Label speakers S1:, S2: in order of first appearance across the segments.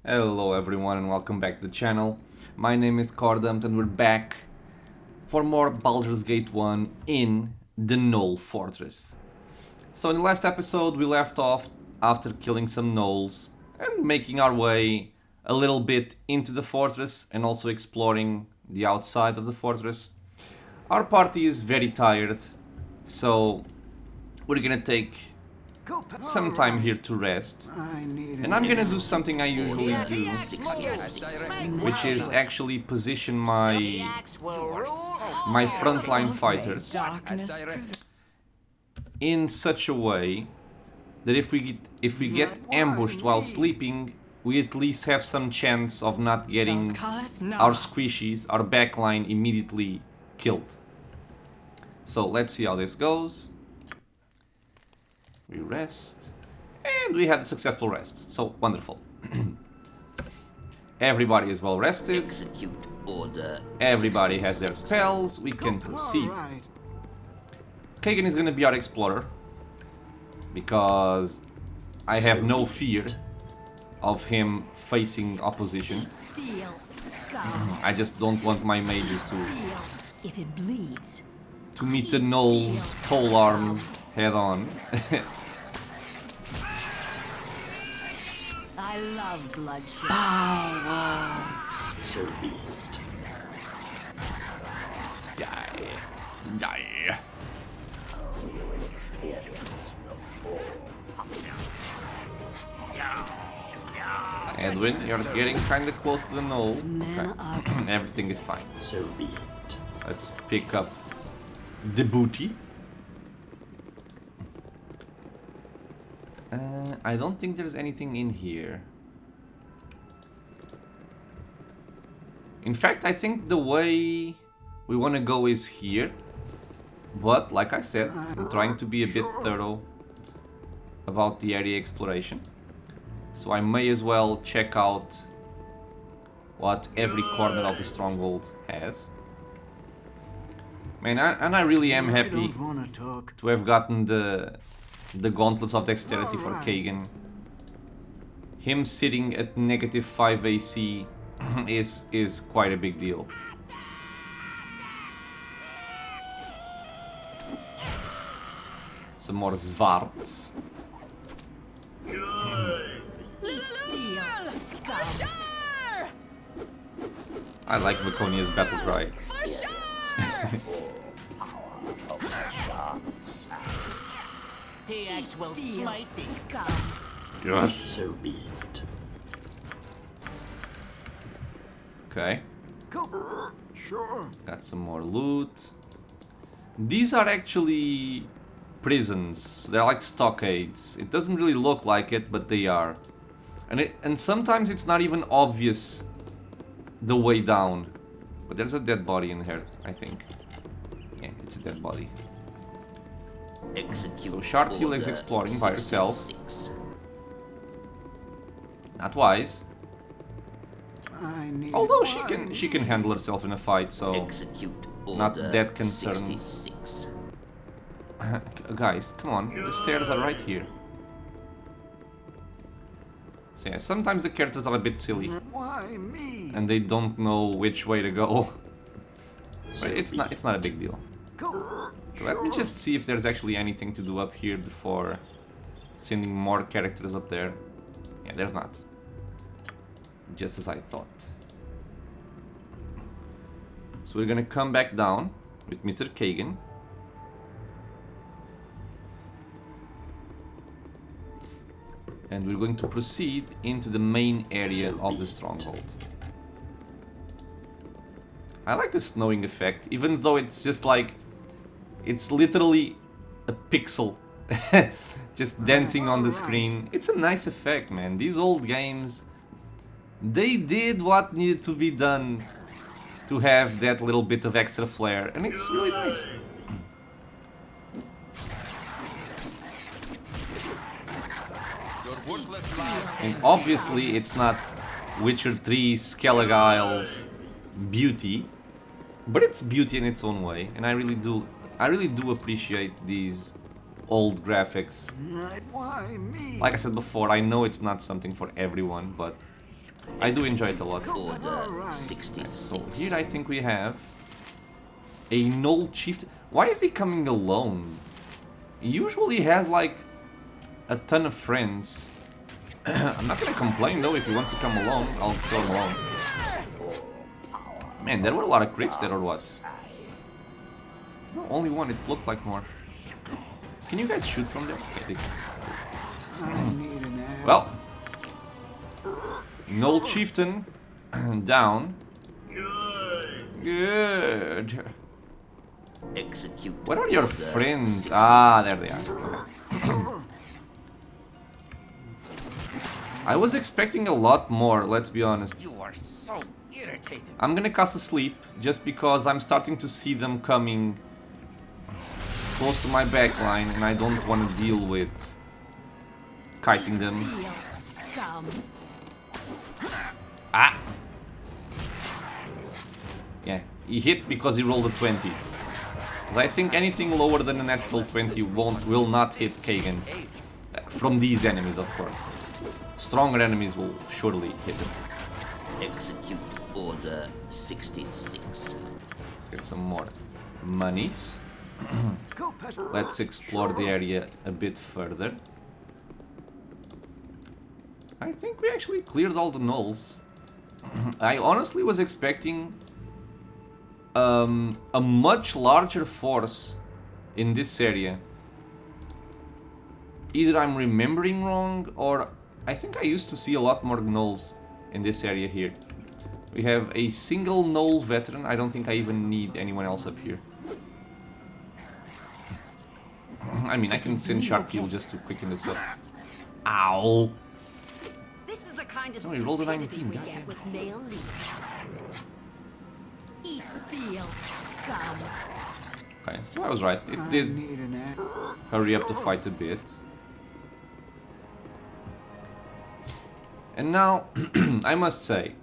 S1: Hello everyone and welcome back to the channel. My name is Cordumt and we're back for more Baldur's Gate 1 in the Gnoll Fortress. So in the last episode we left off after killing some gnolls and making our way a little bit into the fortress and also exploring the outside of the fortress. Our party is very tired, so we're gonna take some time here to rest. And I'm gonna do something I usually do, which is actually position my frontline fighters in such a way that if we get ambushed while sleeping, we at least have some chance of not getting our squishies, our backline, immediately killed. So let's see how this goes. We rest, and we had a successful rest, so wonderful. Everybody is well rested.
S2: Execute order.
S1: Everybody has their spells. We can proceed. Kagan is gonna be our explorer, because I have no fear of him facing opposition. I just don't want my mages to meet the Gnoll's polearm head on.
S3: I love bloodshed.
S2: So be it.
S1: Die. Edwin, you're getting kinda close to the Gnoll. Okay. Everything is fine.
S2: So be it.
S1: Let's pick up the booty. I don't think there's anything in here. In fact, I think the way we want to go is here. But, like I said, I'm trying to be a bit thorough about the area exploration. So I may as well check out what every corner of the stronghold has. Man, I really am happy to have gotten the gauntlets of dexterity for Kagan. Him sitting at -5 AC is quite a big deal. Some more Zwarts. I like Viconia's battle cry.
S3: TX will smite thee.
S1: Yes.
S2: So be it.
S1: Okay.
S4: Sure.
S1: Got some more loot. These are actually prisons. They're like stockades. It doesn't really look like it, but they are. And sometimes it's not even obvious the way down. But there's a dead body in here, I think. Yeah, it's a dead body.
S2: Execute
S1: So Shartil is
S2: order
S1: exploring by herself.
S2: 66.
S1: Not wise. Although
S4: Although
S1: she can handle herself in a fight, so
S2: Execute order
S1: not that concerned.
S2: 66.
S1: Guys, come on, the stairs are right here. So yeah, sometimes the characters are a bit silly
S4: Why me?
S1: and they don't know which way to go.
S2: So
S1: But it's
S2: be
S1: not a big deal. Let me just see if there's actually anything to do up here before sending more characters up there. Yeah, there's not. Just as I thought. So we're gonna come back down with Mr. Kagan. And we're going to proceed into the main area of the stronghold. I like the snowing effect, even though it's just like... It's literally a pixel just dancing on the screen. It's a nice effect, man. These old games, they did what needed to be done to have that little bit of extra flair, and it's really nice. And obviously it's not Witcher 3 Skelligile's beauty, but it's beauty in its own way, and I really do appreciate these old graphics.
S4: Why me?
S1: Like I said before, I know it's not something for everyone, but I do enjoy it a lot.
S2: Order 66.
S1: So here I think we have a Gnoll chieftain. Why is he coming alone? He usually has like a ton of friends. I'm not gonna complain though if he wants to come alone. I'll go alone. Man, there were a lot of crits there or what? No, only one. It looked like more. Can you guys shoot from there? Okay. Well, Gnoll chieftain down. Good.
S2: Execute.
S1: What are your
S2: order
S1: friends?
S2: 66.
S1: Ah, there they are. Okay. I was expecting a lot more, let's be honest.
S3: You are so irritating.
S1: I'm gonna cast a sleep just because I'm starting to see them coming close to my backline and I don't want to deal with kiting them.
S3: Steal, scum.
S1: Ah! Yeah, he hit because he rolled a 20. But I think anything lower than a natural 20 will not hit Kagan. From these enemies, of course. Stronger enemies will surely hit him.
S2: Execute order 66.
S1: Let's get some more monies.
S4: Go past.
S1: Let's explore the area a bit further. I think we actually cleared all the gnolls. I honestly was expecting a much larger force in this area. Either I'm remembering wrong, or I think I used to see a lot more gnolls in this area here. We have a single gnoll veteran. I don't think I even need anyone else up here. I mean, I can send Sharp Heal just to quicken this up. Ow!
S3: This is the kind of
S1: Oh, he rolled a
S3: stupidity
S1: 19,
S3: we
S1: goddamn.
S3: get with male leaders. Eat steel, scum.
S1: Okay, so I was right. It did hurry up the fight a bit. And now, I must say,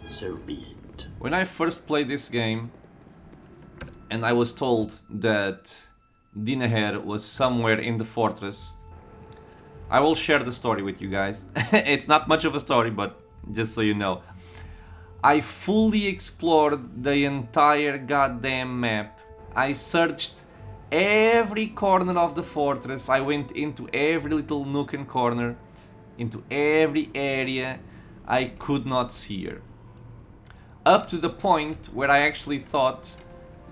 S2: So be it.
S1: when I first played this game, and I was told that Dynaheir was somewhere in the fortress, I will share the story with you guys. It's not much of a story, but just so you know. I fully explored the entire goddamn map. I searched every corner of the fortress. I went into every little nook and corner, into every area. I could not see her. Up to the point where I actually thought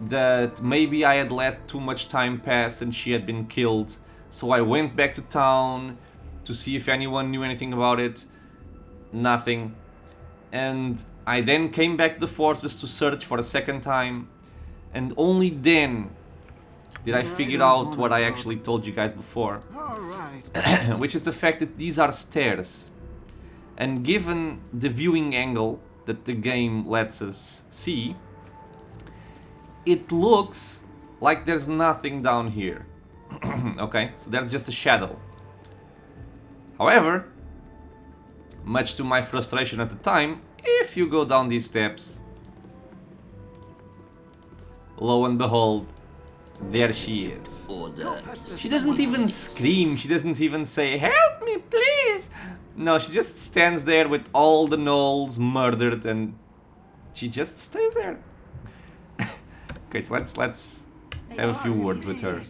S1: that maybe I had let too much time pass and she had been killed. So I went back to town to see if anyone knew anything about it. Nothing. And I then came back to the fortress to search for a second time. And only then did I figure out what I actually told you guys before.
S4: All right.
S1: Which is the fact that these are stairs. And given the viewing angle that the game lets us see, it looks like there's nothing down here. Okay, so there's just a shadow. However, much to my frustration at the time, if you go down these steps, lo and behold, there she is.
S2: Order
S1: She doesn't even scream, she doesn't even say, "Help me, please!" No, she just stands there with all the gnolls murdered and she just stays there. Okay, so let's have a few words with her.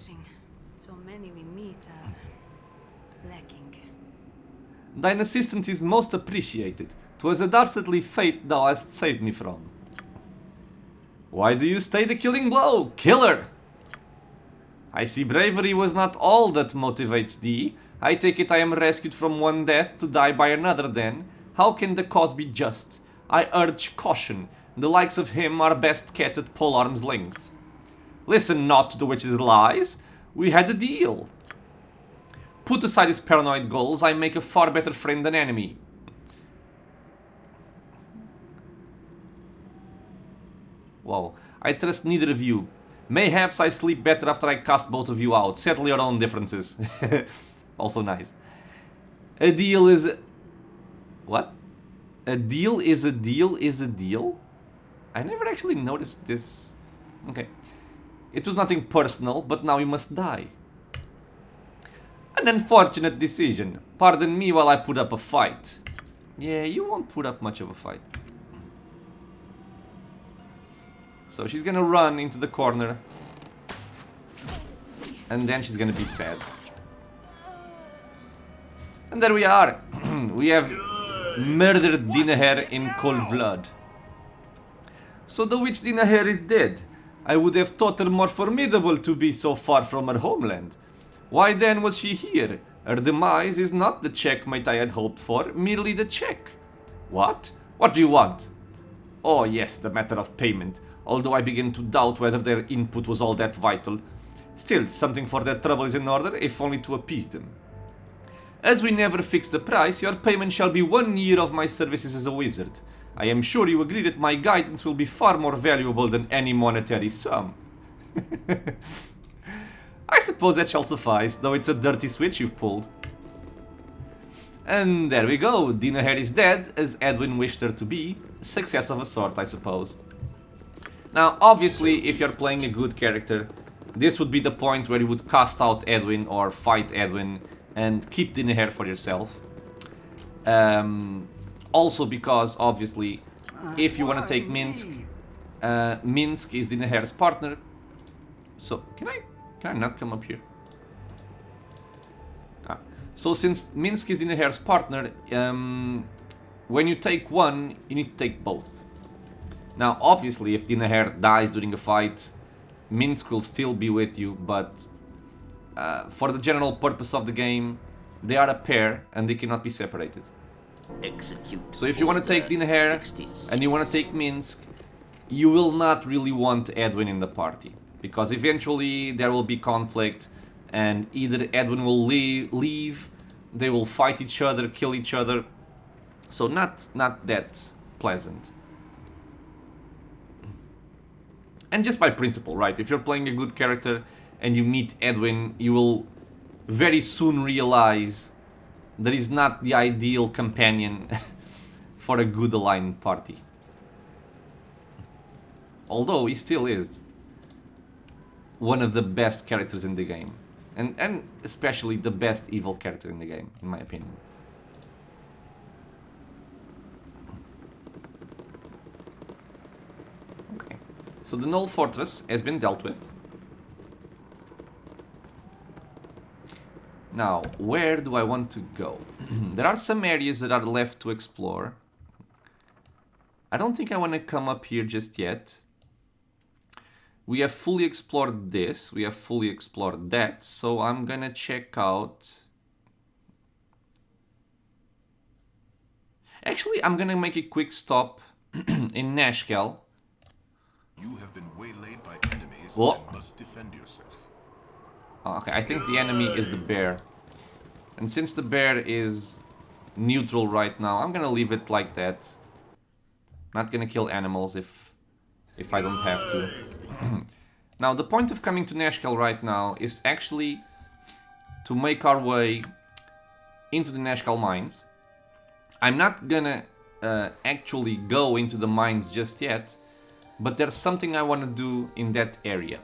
S5: So many we meet are lacking.
S1: Thine assistance is most appreciated. 'Twas a dastardly fate thou hast saved me from. Why do you stay the killing blow? Kill her! I see bravery was not all that motivates thee. I take it I am rescued from one death to die by another then. How can the cause be just? I urge caution. The likes of him are best kept at polearm's length. Listen not to the witch's lies. We had a deal. Put aside his paranoid goals, I make a far better friend than enemy. Wow, I trust neither of you. Mayhaps I sleep better after I cast both of you out. Settle your own differences. Also nice. A deal is... What? A deal is a deal is a deal? I never actually noticed this. Okay. It was nothing personal, but now you must die. An unfortunate decision. Pardon me while I put up a fight. Yeah, you won't put up much of a fight. So she's gonna run into the corner. And then she's gonna be sad. And there we are. We have murdered Dynaheir in cold blood. So the witch Dynaheir is dead. I would have thought her more formidable to be so far from her homeland. Why then was she here? Her demise is not the checkmate I had hoped for, merely the check. What? What do you want? Oh yes, the matter of payment, although I begin to doubt whether their input was all that vital. Still, something for their trouble is in order, if only to appease them. As we never fix the price, your payment shall be 1 year of my services as a wizard. I am sure you agree that my guidance will be far more valuable than any monetary sum. I suppose that shall suffice, though it's a dirty switch you've pulled. And there we go, Dynaheir is dead, as Edwin wished her to be. Success of a sort, I suppose. Now, obviously, if you're playing a good character, this would be the point where you would cast out Edwin or fight Edwin and keep Dynaheir for yourself. Also because, obviously, if you want to take Minsk, Minsk is Dynaheir's partner. So, can I not come up here? So since Minsk is Dynaheir's partner, when you take one, you need to take both. Now, obviously, if Dynaheir dies during a fight, Minsk will still be with you, but for the general purpose of the game, they are a pair and they cannot be separated.
S2: Execute.
S1: So if you want to take Dynaheir and you want to take Minsk, you will not really want Edwin in the party, because eventually there will be conflict and either Edwin will leave, they will fight each other, kill each other. So not that pleasant. And just by principle, right? If you're playing a good character and you meet Edwin, you will very soon realize that he's not the ideal companion for a good aligned party. Although he still is one of the best characters in the game. And especially the best evil character in the game, in my opinion. Okay, so the Gnoll Fortress has been dealt with. Now, where do I want to go? There are some areas that are left to explore. I don't think I want to come up here just yet. We have fully explored this, we have fully explored that, so I'm gonna check out... Actually, I'm gonna make a quick stop in Nashkel.
S6: You have been waylaid by enemies and must defend yourself.
S1: Okay, I think the enemy is the bear. And since the bear is neutral right now, I'm gonna leave it like that. Not gonna kill animals if I don't have to. Now, the point of coming to Nashkel right now is actually to make our way into the Nashkel mines. I'm not gonna actually go into the mines just yet, but there's something I want to do in that area.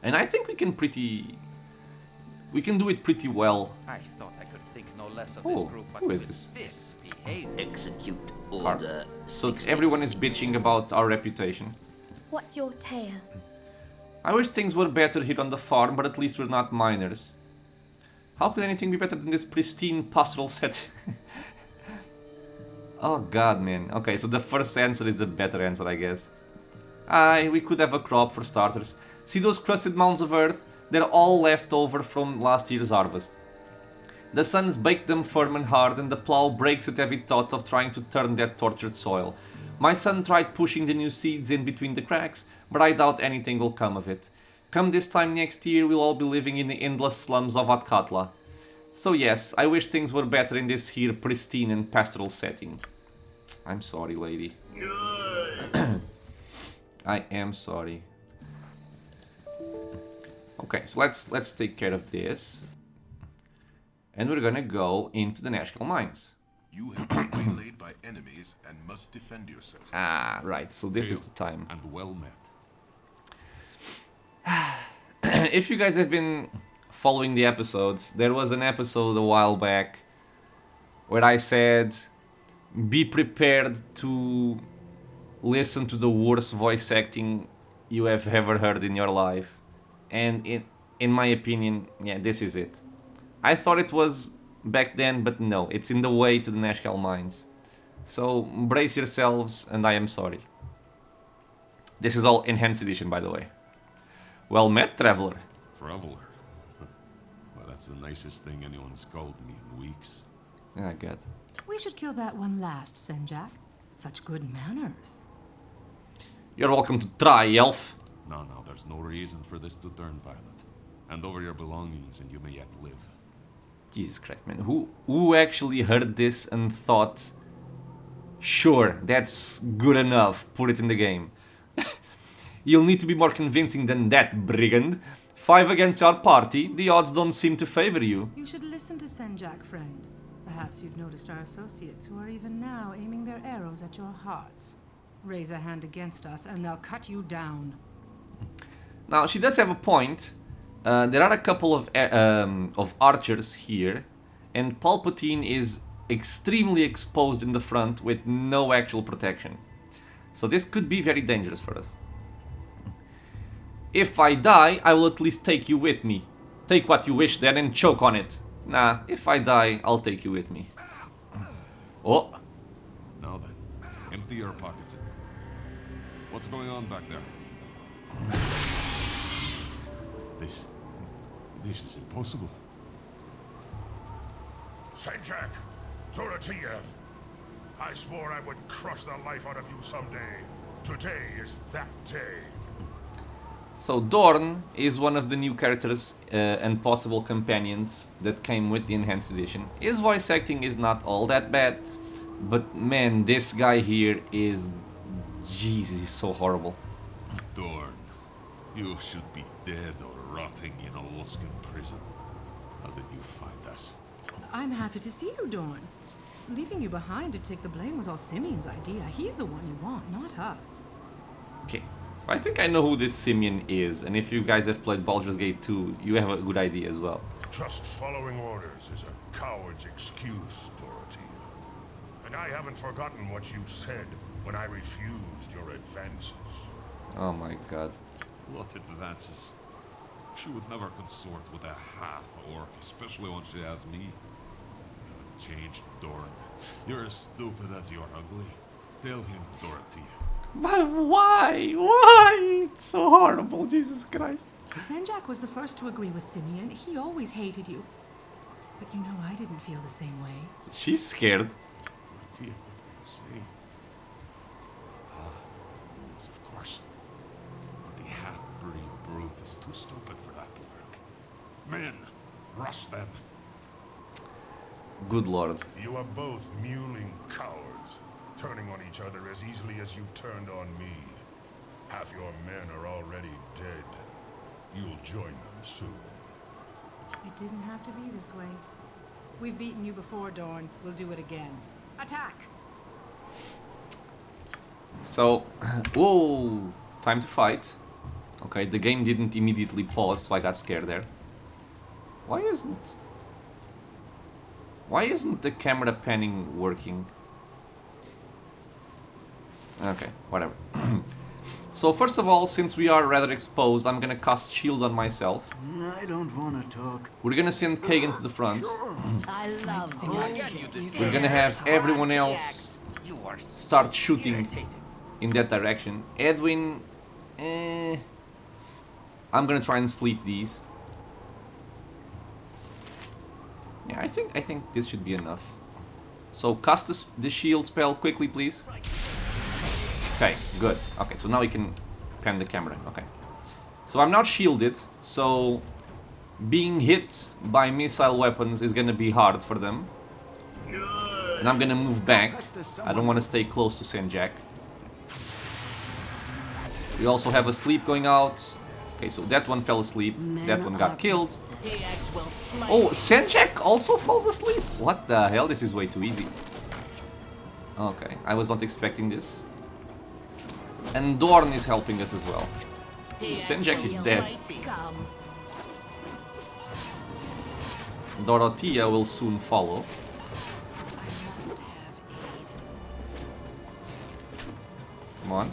S1: And I think we can do it pretty well.
S7: I thought I could think no less of
S1: Oh,
S7: this group, but
S1: who is
S7: with
S1: this?
S7: this behavior.
S2: Execute
S1: Car.
S2: order.
S1: So
S2: 66.
S1: everyone is bitching about our reputation.
S8: What's your tale?
S1: I wish things were better here on the farm, but at least we're not miners. How could anything be better than this pristine pastoral set? Oh god, man. Okay, so the first answer is the better answer, I guess. Aye, we could have a crop for starters. See those crusted mounds of earth? They're all left over from last year's harvest. The sun's baked them firm and hard, and the plough breaks at every thought of trying to turn that tortured soil. My son tried pushing the new seeds in between the cracks, but I doubt anything will come of it. Come this time next year, we'll all be living in the endless slums of Atkatla. So yes, I wish things were better in this here pristine and pastoral setting. I'm sorry, lady. I am sorry. Okay, so let's take care of this. And we're gonna go into the Nashkel mines.
S6: You have been waylaid by enemies and must defend yourself.
S1: Ah, right, so this is the time.
S6: And well met.
S1: If you guys have been following the episodes, there was an episode a while back where I said, be prepared to listen to the worst voice acting you have ever heard in your life. And in my opinion, yeah, this is it. I thought it was back then, but no, it's in the way to the Nashkel mines. So brace yourselves, and I am sorry. This is all Enhanced Edition, by the way. Well met, Traveler.
S9: Traveler? Well, that's the nicest thing anyone's called me in weeks.
S1: Oh, God.
S10: We should kill that one last, Senjak. Such good manners.
S1: You're welcome to try, elf.
S9: No, there's no reason for this to turn violent. Hand over your belongings and you may yet live.
S1: Jesus Christ, man. Who actually heard this and thought, sure, that's good enough, put it in the game. You'll need to be more convincing than that, brigand. 5 against our party, the odds don't seem to favor you.
S10: You should listen to Senjak, friend. Perhaps you've noticed our associates who are even now aiming their arrows at your hearts. Raise a hand against us and they'll cut you down.
S1: Now, she does have a point. There are a couple of archers here, and Palpatine is extremely exposed in the front with no actual protection. So this could be very dangerous for us. If I die, I will at least take you with me. Take what you wish then and choke on it. Nah, if I die, I'll take you with me. Oh.
S9: Now then, empty your pockets. What's going on back there? This is impossible.
S6: Senjak, Dorothea, I swore I would crush the life out of you someday. Today is that day.
S1: So Dorn is one of the new characters and possible companions that came with the Enhanced Edition. His voice acting is not all that bad, but man, this guy here is... Jesus, he's so horrible.
S9: Dorn, you should be dead or rotting in a Luskan prison. How did you find us?
S10: I'm happy to see you, Dorn. Leaving you behind to take the blame was all Simeon's idea. He's the one you want, not us.
S1: Okay, so I think I know who this Simeon is, and if you guys have played Baldur's Gate 2, you have a good idea as well.
S6: Just following orders is a coward's excuse, Dorothea. And I haven't forgotten what you said when I refused your advances.
S1: Oh my god.
S9: What advances? She would never consort with a half-orc, especially when she has me. You haven't changed, Dorn. You're as stupid as you're ugly. Tell him, Dorothea.
S1: But why? Why? It's so horrible, Jesus Christ.
S10: Senjak was the first to agree with Simeon. He always hated you. But you know, I didn't feel the same way.
S1: She's scared.
S9: Dorothea, what are you saying? Yes, of course. But the half-breed brute is too stupid for that to work. Men, rush them.
S1: Good lord.
S6: You are both mewling cowards, turning on each other as easily as you turned on me. Half your men are already dead. You'll join them soon.
S10: It didn't have to be this way. We've beaten you before, Dorn. We'll do it again. Attack!
S1: So, whoa, time to fight. Okay, the game didn't immediately pause, so I got scared there. Why isn't the camera panning working? Okay, whatever. So first of all, since we are rather exposed, I'm gonna cast shield on myself.
S4: I don't want to talk.
S1: We're gonna send Kagan to the front.
S3: I love
S1: We're gonna have everyone else start shooting in that direction. Edwin, I'm gonna try and sleep these. Yeah, I think this should be enough. So cast the shield spell quickly, please. Okay, good. Okay, so now we can pan the camera. Okay. So I'm not shielded, so being hit by missile weapons is gonna be hard for them. And I'm gonna move back. I don't want to stay close to Senjak. We also have a sleep going out. Okay, so that one fell asleep. That one got killed. Oh, Senjak also falls asleep? What the hell? This is way too easy. Okay, I was not expecting this. And Dorn is helping us as well. So Senjak is dead. Dorothea will soon follow. Come on.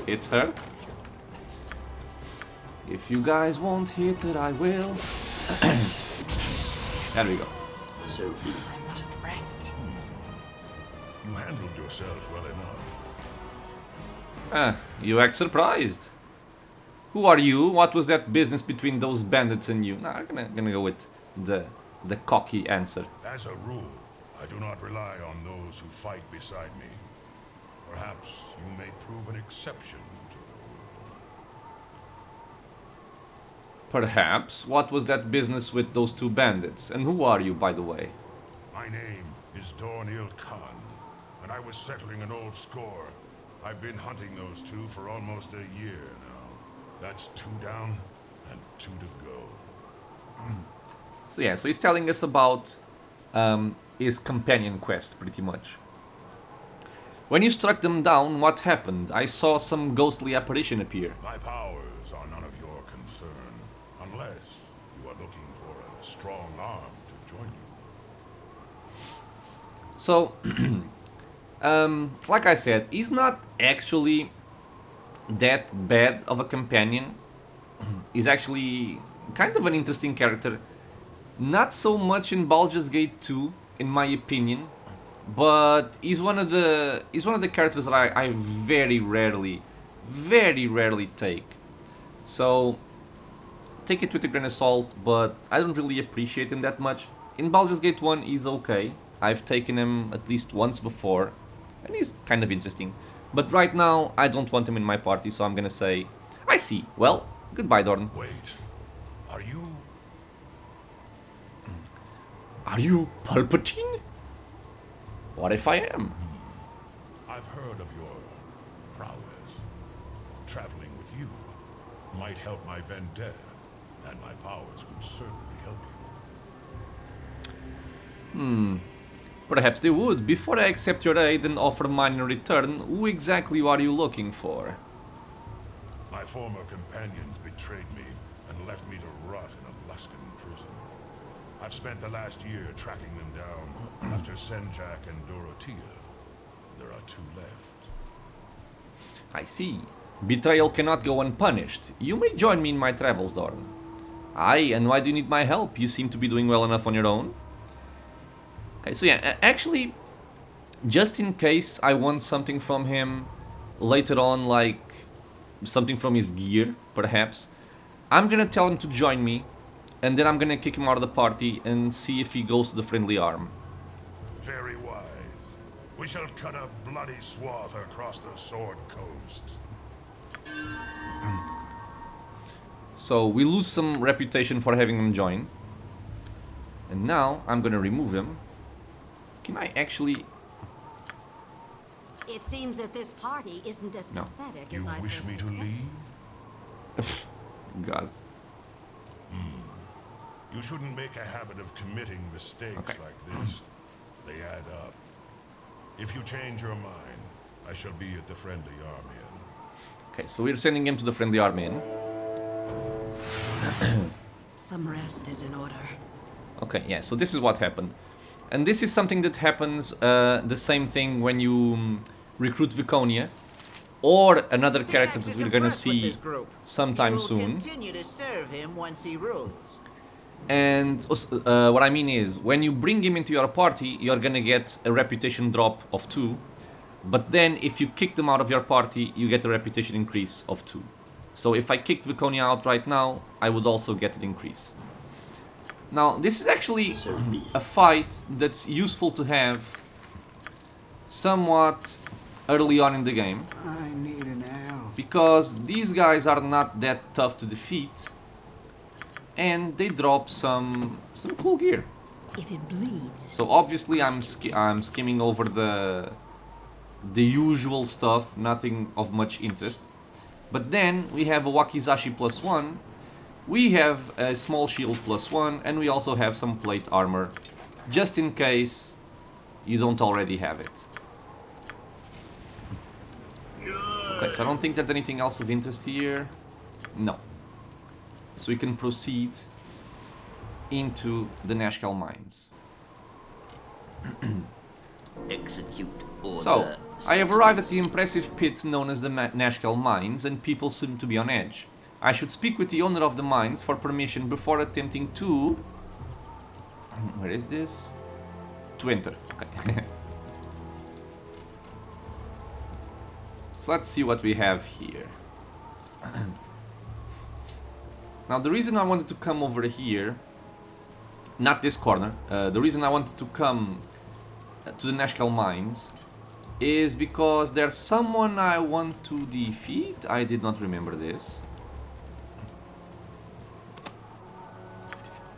S1: Hit her. If you guys won't hit it, I will. There we go.
S2: So be it.
S3: Rest.
S6: You handled yourself well enough.
S1: You act surprised. Who are you? What was that business between those bandits and you? Nah, I'm gonna go with the cocky answer.
S6: As a rule, I do not rely on those who fight beside me. Perhaps you may prove an exception to the rule.
S1: Perhaps. What was that business with those two bandits? And who are you, by the way?
S6: My name is Dorn Khan, and I was settling an old score. I've been hunting those two for almost a year now. That's 2 down and 2 to go.
S1: So yeah, so he's telling us about his companion quest, pretty much. When you struck them down, what happened? I saw some ghostly apparition appear.
S6: My powers are none of your concern, unless you are looking for a strong arm to join you.
S1: So, like I said, he's not actually that bad of a companion. He's actually kind of an interesting character. Not so much in Baldur's Gate 2, in my opinion, but he's one of the characters that I very rarely take. So take it with a grain of salt, but I don't really appreciate him that much. In Baldur's Gate 1, he's okay. I've taken him at least once before, and he's kind of interesting. But right now, I don't want him in my party, so I'm gonna say, I see. Well, goodbye, Dorn.
S6: Wait, are you...
S1: Are you Palpatine? What if I am?
S6: I've heard of your prowess. Traveling with you might help my vendetta, and my powers could certainly help you.
S1: Perhaps they would. Before I accept your aid and offer mine in return, who exactly are you looking for?
S6: My former companions betrayed me and left me to rot in a Luskan prison. I've spent the last year tracking them down after Senjak and Dorothea. There are 2 left.
S1: I see. Betrayal cannot go unpunished. You may join me in my travels, Dorn. Aye, and why do you need my help? You seem to be doing well enough on your own. Okay, so yeah, actually, just in case I want something from him later on, like something from his gear, perhaps, I'm gonna tell him to join me, and then I'm gonna kick him out of the party and see if he goes to the friendly arm.
S6: Very wise. We shall cut a bloody swath across the Sword Coast.
S1: So we lose some reputation for having him join. And now I'm gonna remove him. Can I actually...
S3: It seems that this party isn't as
S1: No.
S3: pathetic
S6: You
S3: as I
S6: wish me to
S3: suspected.
S6: leave?
S1: God.
S6: You shouldn't make a habit of committing mistakes
S1: Okay.
S6: like this. They add up. If you change your mind, I shall be at the friendly arm inn.
S1: Okay, so we're sending him to the friendly army inn.
S3: Some rest is in order.
S1: Okay, yeah, so this is what happened. And this is something that happens, the same thing when you recruit Viconia, or another character that we're gonna see sometime soon.
S2: Continue to serve him once he rules.
S1: And what I mean is, when you bring him into your party, you're gonna get a reputation drop of 2. But then, if you kick them out of your party, you get a reputation increase of 2. So if I kick Viconia out right now, I would also get an increase. Now, this is actually a fight that's useful to have somewhat early on in the game.
S4: I need an elf.
S1: Because these guys are not that tough to defeat. And they drop some cool gear.
S3: If it bleeds,
S1: So obviously I'm skimming over the usual stuff, nothing of much interest. But then we have a Wakizashi +1, we have a small shield +1, and we also have some plate armor, just in case you don't already have it. Okay, so I don't think there's anything else of interest here. No. So we can proceed into the Nashkel mines.
S2: Execute order
S1: So, I have arrived at the impressive pit known as the Nashkel Mines, and people seem to be on edge. I should speak with the owner of the mines for permission before attempting to... Where is this? To enter. Okay. So let's see what we have here. Now the reason I wanted to come over here, not this corner, the reason I wanted to come to the Nashkel Mines is because there's someone I want to defeat. I did not remember this.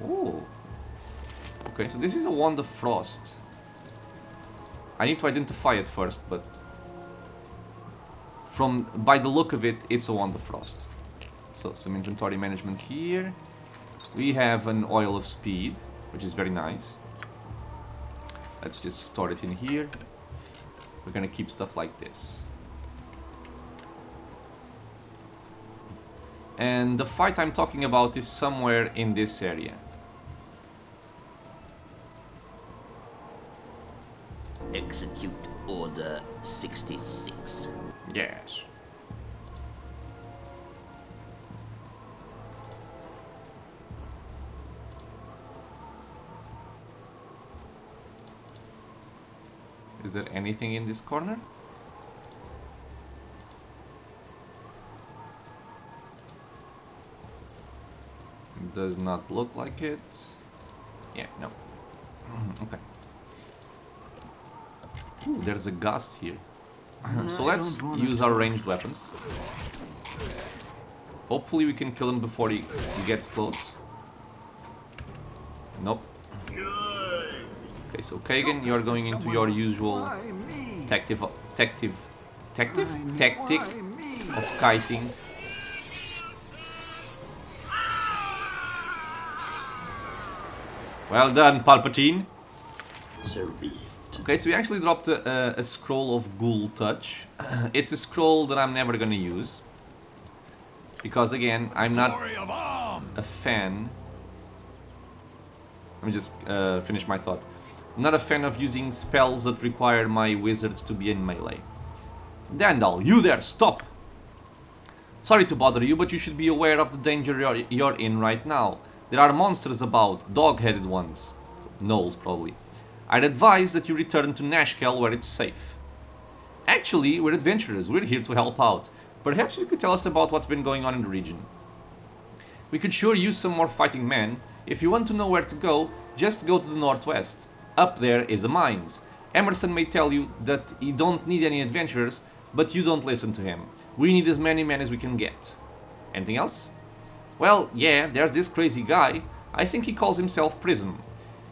S1: Oh. Okay, so this is a Wand of Frost. I need to identify it first, but by the look of it, it's a Wand of Frost. So some inventory management here. We have an Oil of Speed, which is very nice. Let's just store it in here. We're gonna keep stuff like this. And the fight I'm talking about is somewhere in this area.
S2: Execute Order 66.
S1: Yes. Is there anything in this corner? Does not look like it. Yeah, no. Okay. Ooh, there's a gust here. So let's use our ranged weapons. Hopefully we can kill him before he gets close. Nope. Okay, so Kagan, you're going into your usual tactic of kiting. Well done, Palpatine.
S2: So be it.
S1: Okay, so we actually dropped a scroll of Ghoul Touch. It's a scroll that I'm never gonna use. Because again, I'm not a fan. Let me just finish my thought. I'm not a fan of using spells that require my wizards to be in melee. Dandal, you there, stop! Sorry to bother you, but you should be aware of the danger you're in right now. There are monsters about, dog-headed ones. Gnolls, probably. I'd advise that you return to Nashkel where it's safe. Actually, we're adventurers, we're here to help out. Perhaps you could tell us about what's been going on in the region. We could sure use some more fighting men. If you want to know where to go, just go to the northwest. Up there is the mines. Emerson may tell you that you don't need any adventurers, but you don't listen to him. We need as many men as we can get. Anything else? Well, yeah, there's this crazy guy. I think he calls himself Prism.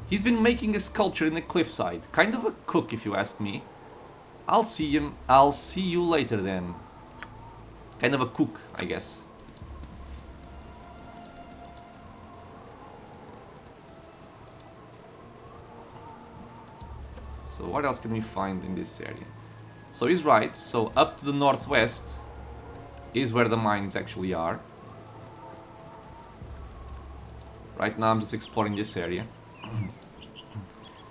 S1: He's been making a sculpture in the cliffside. Kind of a cook, if you ask me. I'll see you later then. Kind of a cook, I guess. So what else can we find in this area? So he's right. So up to the northwest is where the mines actually are. Right now I'm just exploring this area.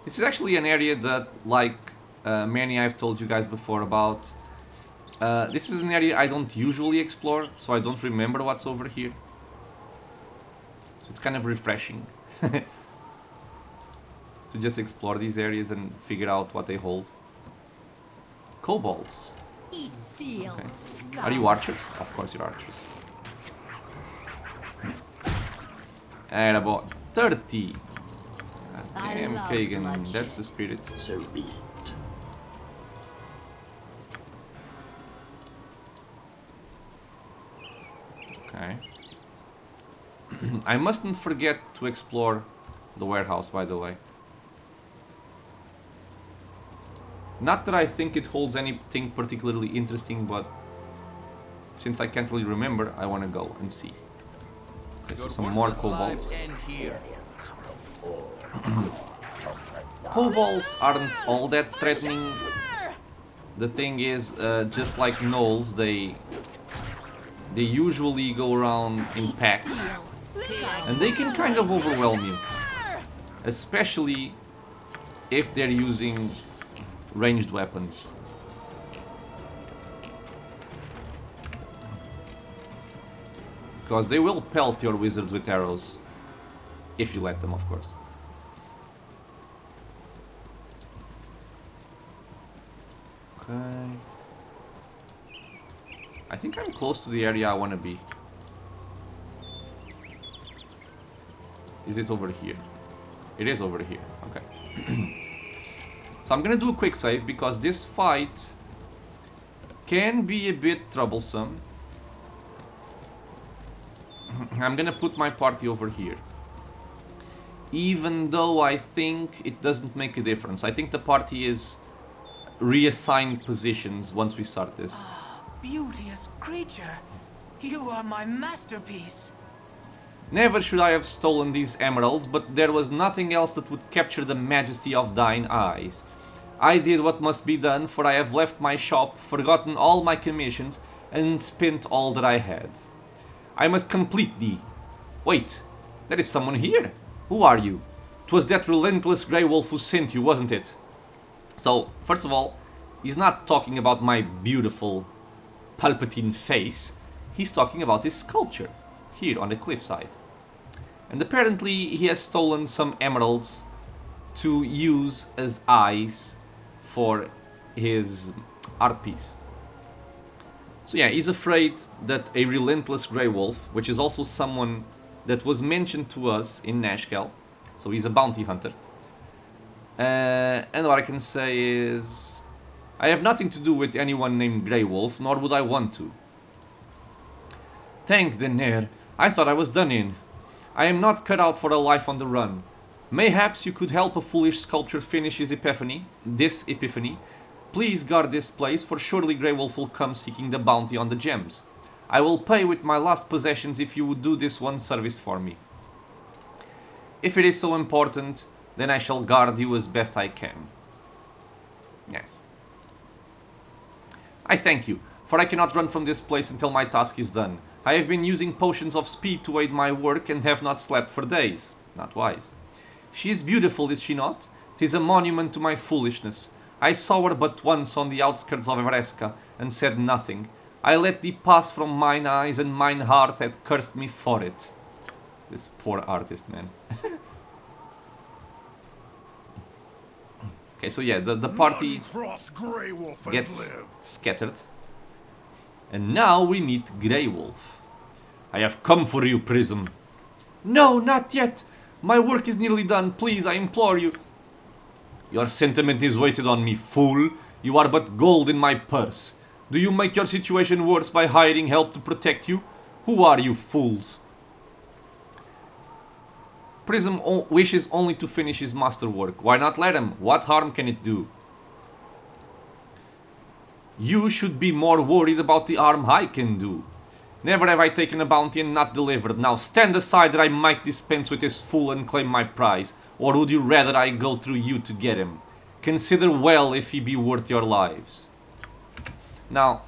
S1: This is actually an area that, like many I've told you guys before about, this is an area I don't usually explore, so I don't remember what's over here. So it's kind of refreshing to just explore these areas and figure out what they hold. Kobolds.
S3: Eat steel.
S1: Okay.
S3: Scum.
S1: Are you archers? Of course you're archers. And about 30. Damn, Kagan, that's the spirit.
S2: So be it.
S1: Okay. I mustn't forget to explore the warehouse, by the way. Not that I think it holds anything particularly interesting, but since I can't really remember, I want to go and see. Okay, so some more kobolds. Kobolds aren't all that threatening. The thing is, just like gnolls, they usually go around in packs, and they can kind of overwhelm you, especially if they're using ranged weapons. because they will pelt your wizards with arrows. If you let them, of course. Okay. I think I'm close to the area I want to be. Is it over here? It is over here. Okay. So I'm gonna do a quick save because this fight can be a bit troublesome. I'm gonna put my party over here. Even though I think it doesn't make a difference. I think the party is reassigned positions once we start this.
S11: Beauteous creature, you are my masterpiece.
S1: Never should I have stolen these emeralds, but there was nothing else that would capture the majesty of thine eyes. I did what must be done, for I have left my shop, forgotten all my commissions, and spent all that I had. I must complete thee. Wait, there is someone here. Who are you? 'Twas that relentless grey wolf who sent you, wasn't it? So, first of all, he's not talking about my beautiful Palpatine face. He's talking about his sculpture, here on the cliffside. And apparently he has stolen some emeralds to use as eyes for his art piece. So yeah, he's afraid that a relentless grey wolf, which is also someone that was mentioned to us in Nashkel, so he's a bounty hunter. And what I can say is, I have nothing to do with anyone named Grey Wolf, nor would I want to. Thank Dynaheir, I thought I was done in. I am not cut out for a life on the run. Mayhaps you could help a foolish sculptor finish his epiphany. Please guard this place, for surely Grey Wolf will come seeking the bounty on the gems. I will pay with my last possessions if you would do this one service for me. If it is so important, then I shall guard you as best I can. Yes. I thank you, for I cannot run from this place until my task is done. I have been using potions of speed to aid my work and have not slept for days. Not wise. She is beautiful, is she not? 'Tis a monument to my foolishness. I saw her but once on the outskirts of Everesca, and said nothing. I let thee pass from mine eyes, and mine heart hath cursed me for it. This poor artist, man. Okay, so yeah, the party gets scattered. And now we meet Grey Wolf. I have come for you, Prism. No, not yet. My work is nearly done. Please, I implore you. Your sentiment is wasted on me, fool. You are but gold in my purse. Do you make your situation worse by hiring help to protect you? Who are you, fools? Prism wishes only to finish his masterwork. Why not let him? What harm can it do? You should be more worried about the harm I can do. Never have I taken a bounty and not delivered. Now stand aside that I might dispense with this fool and claim my prize. Or would you rather I go through you to get him? Consider well if he be worth your lives. Now,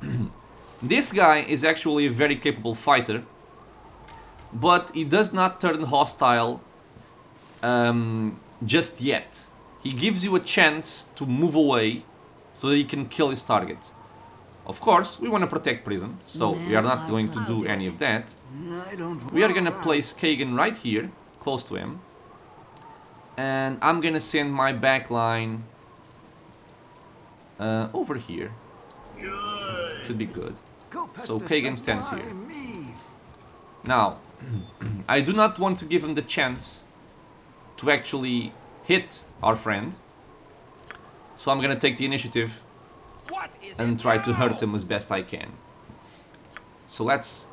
S1: this guy is actually a very capable fighter. But he does not turn hostile just yet. He gives you a chance to move away so that he can kill his target. Of course, we want to protect Prism, so we are not going to do any of that. We are going to place Kagan right here, close to him. And I'm going to send my backline over here. Should be good. So Kagan stands here. Now, I do not want to give him the chance to actually hit our friend. So I'm going to take the initiative and try to hurt him as best I can. So let's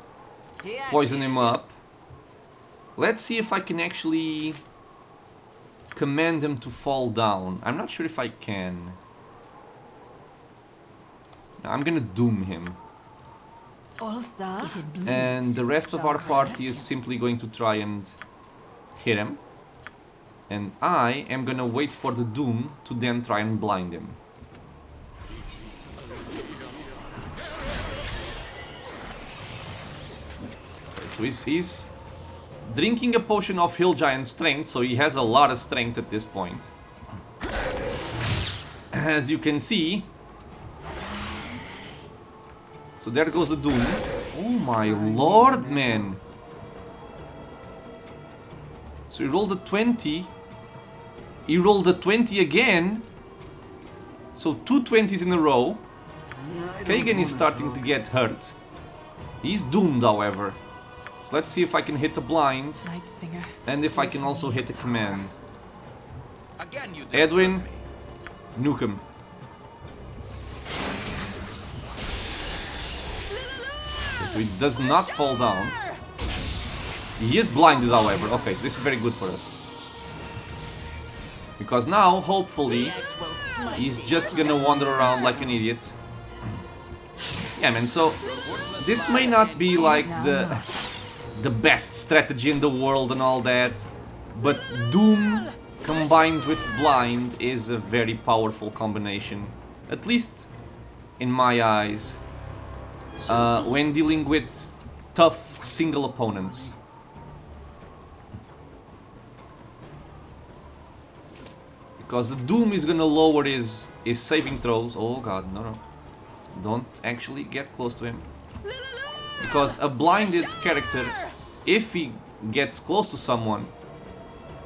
S1: poison him up. Let's see if I can actually command him to fall down. I'm not sure if I can. No, I'm gonna doom him. And the rest of our party is simply going to try and hit him. And I am gonna wait for the doom to then try and blind him. So he's drinking a potion of Hill Giant Strength, so he has a lot of strength at this point. As you can see. So there goes the Doom. Oh my lord, man. So he rolled a 20. He rolled a 20 again. So 2 20s in a row. Kagan is starting to get hurt. He's doomed, however. So let's see if I can hit a blind.
S11: Night Singer.
S1: And if I can also hit a command.
S7: Again, you
S1: Edwin,
S7: disturb me.
S1: nuke him. Okay, so he does not fall down. He is blinded, however. Okay, so this is very good for us. Because now, hopefully, he's just gonna wander around like an idiot. Yeah, man, so this may not be like the best strategy in the world and all that, but Doom combined with Blind is a very powerful combination, at least in my eyes, when dealing with tough single opponents. Because the Doom is gonna lower his saving throws. Oh god, no. Don't actually get close to him. Because a blinded character, if he gets close to someone,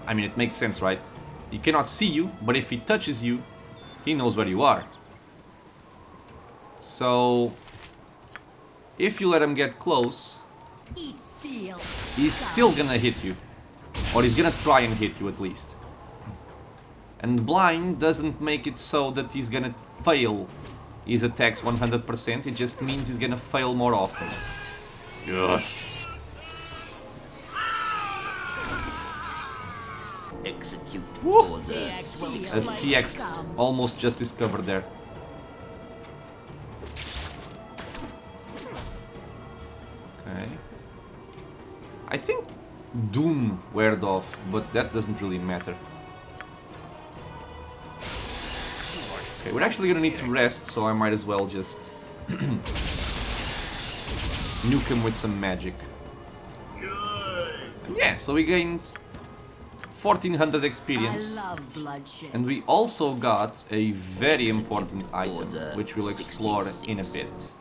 S1: I mean, it makes sense, right? He cannot see you, but if he touches you, he knows where you are. So, if you let him get close, he's still gonna hit you. Or he's gonna try and hit you at least. And blind doesn't make it so that he's gonna fail his attacks 100%, it just means he's gonna fail more often. Yes!
S2: Execute
S1: Woo!
S2: order
S1: As TX almost just discovered there. Okay. I think Doom weared off, but that doesn't really matter. Okay, we're actually gonna need to rest, so I might as well just nuke him with some magic. Yeah, so we gained 1400 experience. And we also got a very important item, which we'll explore in a bit.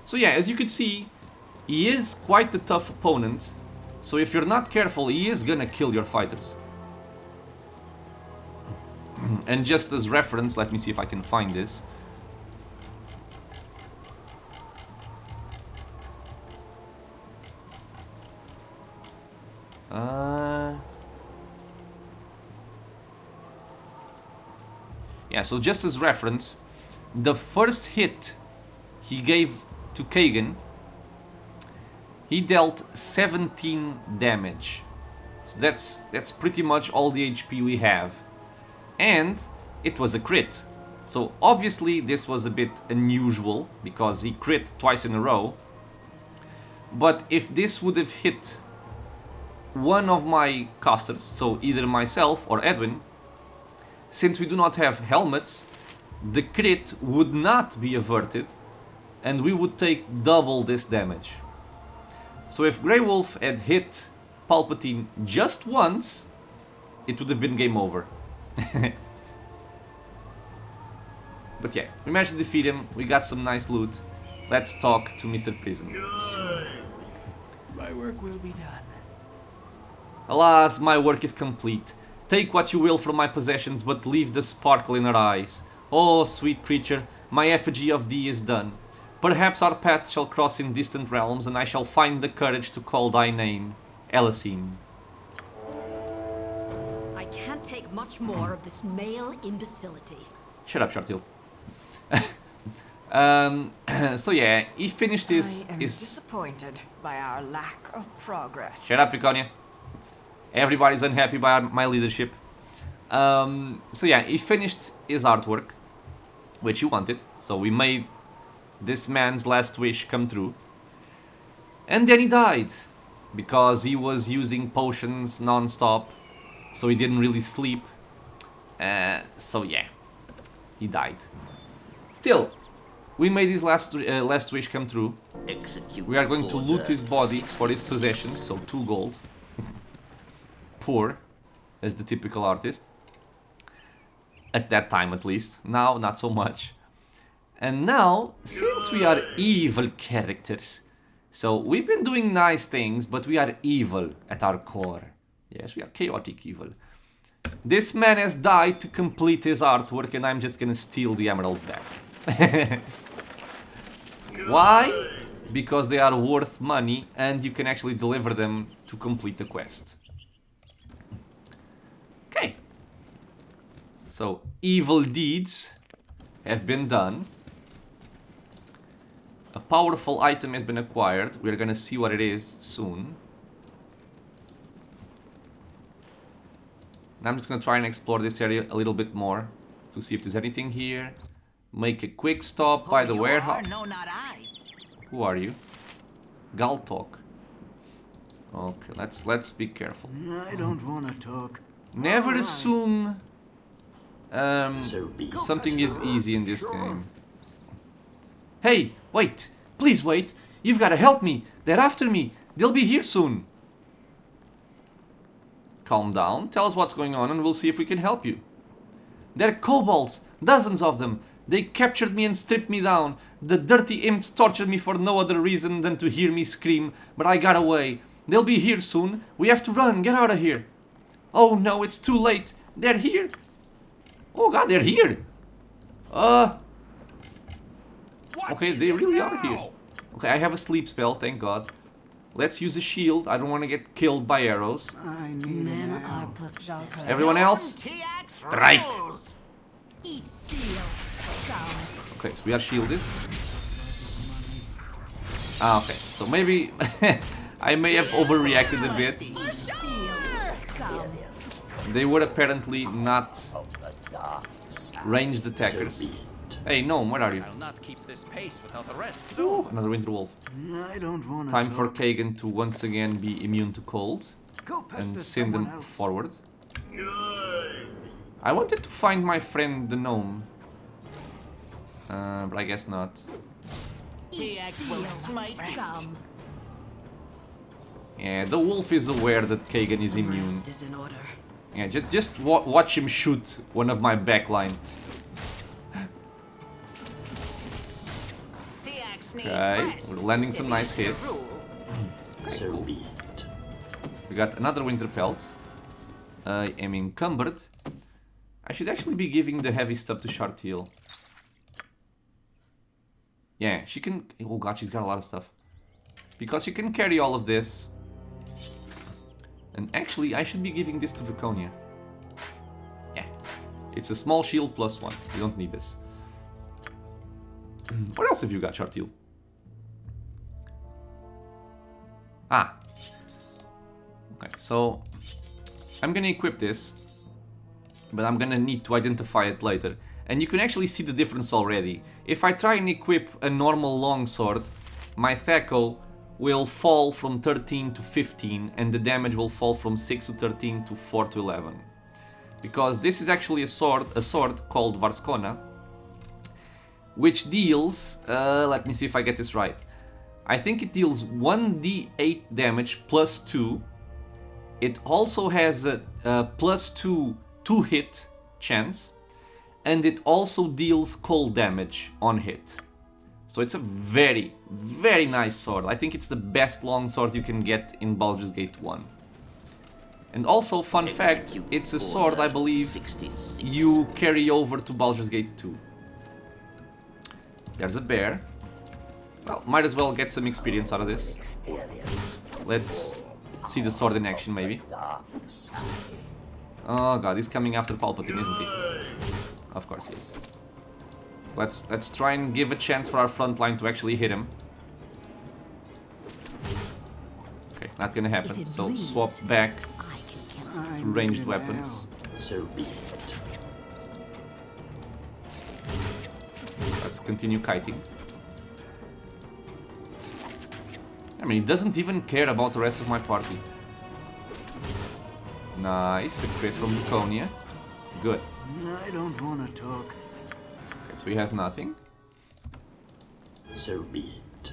S1: So yeah, as you can see, he is quite a tough opponent. So if you're not careful, he is gonna kill your fighters. And just as reference, let me see if I can find this. Yeah, so just as reference, the first hit he gave to Kagan, he dealt 17 damage. So that's pretty much all the HP we have. And it was a crit. So obviously this was a bit unusual because he crit twice in a row. But if this would have hit one of my casters, so either myself or Edwin, since we do not have helmets, the crit would not be averted and we would take double this damage. So if Grey Wolf had hit Palpatine just once, it would have been game over. But yeah, we managed to defeat him, we got some nice loot. Let's talk to Mr. Prison.
S11: My work will be done.
S1: Alas, my work is complete. Take what you will from my possessions, but leave the sparkle in our eyes. Oh, sweet creature, my effigy of thee is done. Perhaps our paths shall cross in distant realms, and I shall find the courage to call thy name, Elisine.
S3: I can't take much more of this male imbecility.
S1: Shut up, Shortil. So yeah, he finished his...
S11: I am disappointed by our lack of progress.
S1: Shut up, Viconia. Everybody's unhappy by my leadership. So yeah, he finished his artwork, which he wanted. So we made this man's last wish come true. And then he died, because he was using potions non-stop, so he didn't really sleep. So yeah, he died. Still, we made his last wish come true. We are going to loot his body for his possessions, so 2 gold. Poor, as the typical artist. At that time, at least. Now, not so much. And now, since we are evil characters, So we've been doing nice things, but we are evil at our core. Yes, we are chaotic evil. This man has died to complete his artwork, and I'm just gonna steal the emeralds back. Why? Because they are worth money, and you can actually deliver them to complete the quest. Okay. So, evil deeds have been done. A powerful item has been acquired. We're gonna see what it is soon. And I'm just gonna try and explore this area a little bit more to see if there's anything here. Make a quick stop by the warehouse.
S2: No, not I.
S1: Who are you? Galtok. Okay, let's be careful.
S4: I don't want to talk.
S1: Never
S4: Alright.
S1: assume
S2: So be it.
S1: something is easy in this game. Hey, wait! Please wait! You've gotta help me! They're after me! They'll be here soon! Calm down, tell us what's going on and we'll see if we can help you. They're kobolds! Dozens of them! They captured me and stripped me down. The dirty imps tortured me for no other reason than to hear me scream, but I got away. They'll be here soon. We have to run, get out of here. Oh no, it's too late. They're here. Oh god, they're here. Okay, they really are here. Okay, I have a sleep spell, thank god. Let's use a shield. I don't want to get killed by arrows.
S4: I need
S3: Men
S4: an
S3: are
S4: owl.
S3: pathetic.
S1: Everyone else? Strike!
S3: Eat steel. Scum.
S1: Okay, so we are shielded. Ah, okay. So maybe I may have overreacted a bit.
S3: Eat steel. Scum.
S1: They were apparently not ranged attackers. Hey, gnome, where are you?
S7: I'll not keep this pace without the rest.
S1: Ooh, another winter wolf.
S4: I don't want to
S1: Time for
S4: talk.
S1: Kagan to once again be immune to cold
S4: Go pester
S1: and send them
S4: someone else.
S1: forward. I wanted to find my friend the gnome, but I guess not.
S3: Eat steel. Scum.
S1: Yeah, the wolf is aware that Kagan is immune.
S3: Rest is in order.
S1: Yeah, just watch him shoot one of my backline. Okay, we're landing some nice hits.
S2: So be it.
S1: We got another winter pelt. I am encumbered. I should actually be giving the heavy stuff to Shartil. Yeah, she can... Oh god, she's got a lot of stuff. Because she can carry all of this. And actually, I should be giving this to Viconia. Yeah. It's a small shield plus one. You don't need this. What else have you got, Shartil? Ah. Okay, so... I'm gonna equip this. But I'm gonna need to identify it later. And you can actually see the difference already. If I try and equip a normal longsword, my Thaco will fall from 13 to 15 and the damage will fall from 6 to 13 to 4 to 11. Because this is actually a sword called Varskona, which deals, let me see if I get this right. I think it deals 1d8 damage plus 2. It also has a plus 2 hit chance, and it also deals cold damage on hit. So it's a very, very nice sword. I think it's the best longsword you can get in Baldur's Gate 1. And also, fun fact, it's a sword I believe
S2: 66.
S1: you carry over to Baldur's Gate 2. There's a bear. Well, might as well get some experience out of this. Let's see the sword in action, maybe. Oh god, he's coming after Palpatine, isn't he? Of course he is. So let's try and give a chance for our front line to actually hit him. Okay, not gonna happen. So swap back
S4: I
S1: to
S4: need
S1: ranged
S4: an
S1: weapons.
S2: So be it.
S1: Let's continue kiting. I mean, he doesn't even care about the rest of my party. Nice, it's great from Laconia. Good.
S4: I don't want to talk.
S1: Okay, so he has nothing.
S2: So be it.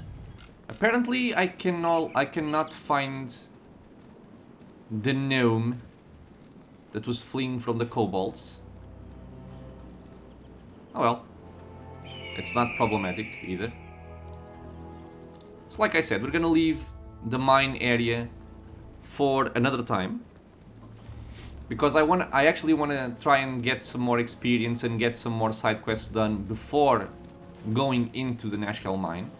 S1: Apparently, I cannot find the gnome that was fleeing from the kobolds. Oh well. It's not problematic either. So like I said, we're gonna leave the mine area for another time. Because I actually wanna try and get some more experience and get some more side quests done before going into the Nashkel mine.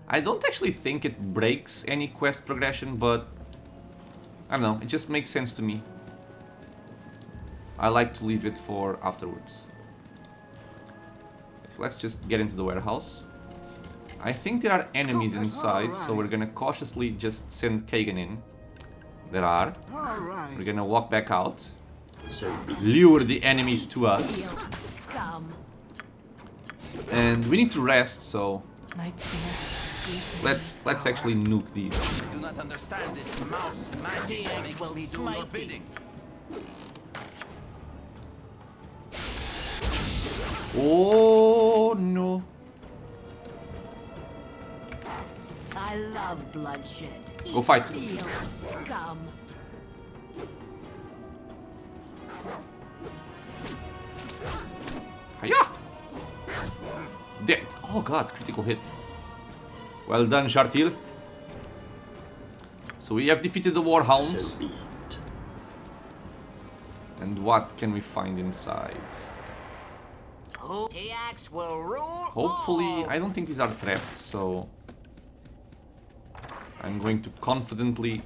S1: I don't actually think it breaks any quest progression, but I don't know, it just makes sense to me. I like to leave it for afterwards. So let's just get into the warehouse. I think there are enemies inside, so we're gonna cautiously just send Kagan in. There are. We're gonna walk back out. Lure the enemies to us. And we need to rest, so let's actually nuke these.
S7: I do not understand this mouse magic that makes me do your bidding.
S1: Oh no.
S3: I love bloodshed.
S1: Go fight.
S3: Scum.
S1: Hiya! Dead. Oh god, critical hit. Well done, Shartil. So we have defeated the Warhounds. And what can we find inside? Hopefully, I don't think these are trapped, so I'm going to confidently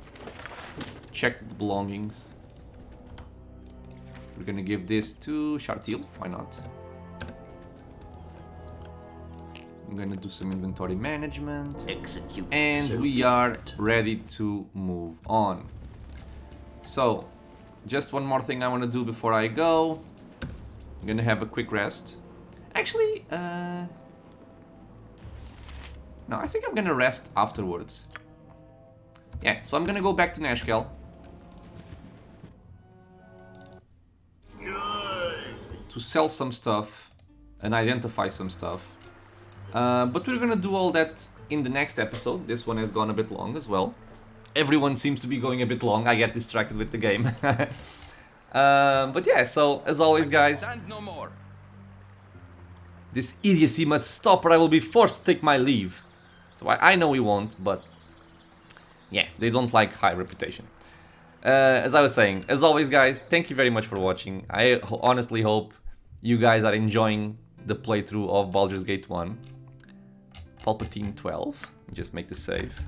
S1: check the belongings. We're gonna give this to Shartil, why not? I'm gonna do some inventory management. And we are ready to move on. So, just one more thing I want to do before I go. I'm gonna have a quick rest. Actually, no, I think I'm gonna rest afterwards. Yeah, so I'm gonna go back to Nashkel. To sell some stuff and identify some stuff. But we're gonna do all that in the next episode. This one has gone a bit long as well. Everyone seems to be going a bit long. I get distracted with the game. But yeah, so as always, guys, this idiocy must stop or I will be forced to take my leave. So I know we won't, but yeah, they don't like high reputation. As I was saying, as always, guys, thank you very much for watching. I honestly hope you guys are enjoying the playthrough of Baldur's Gate 1. Palpatine 12. Just make the save.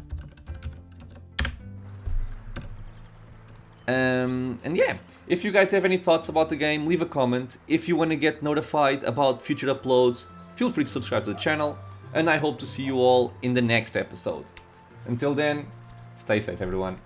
S1: And yeah, if you guys have any thoughts about the game, leave a comment. If you want to get notified about future uploads, feel free to subscribe to the channel. And I hope to see you all in the next episode. Until then, stay safe, everyone.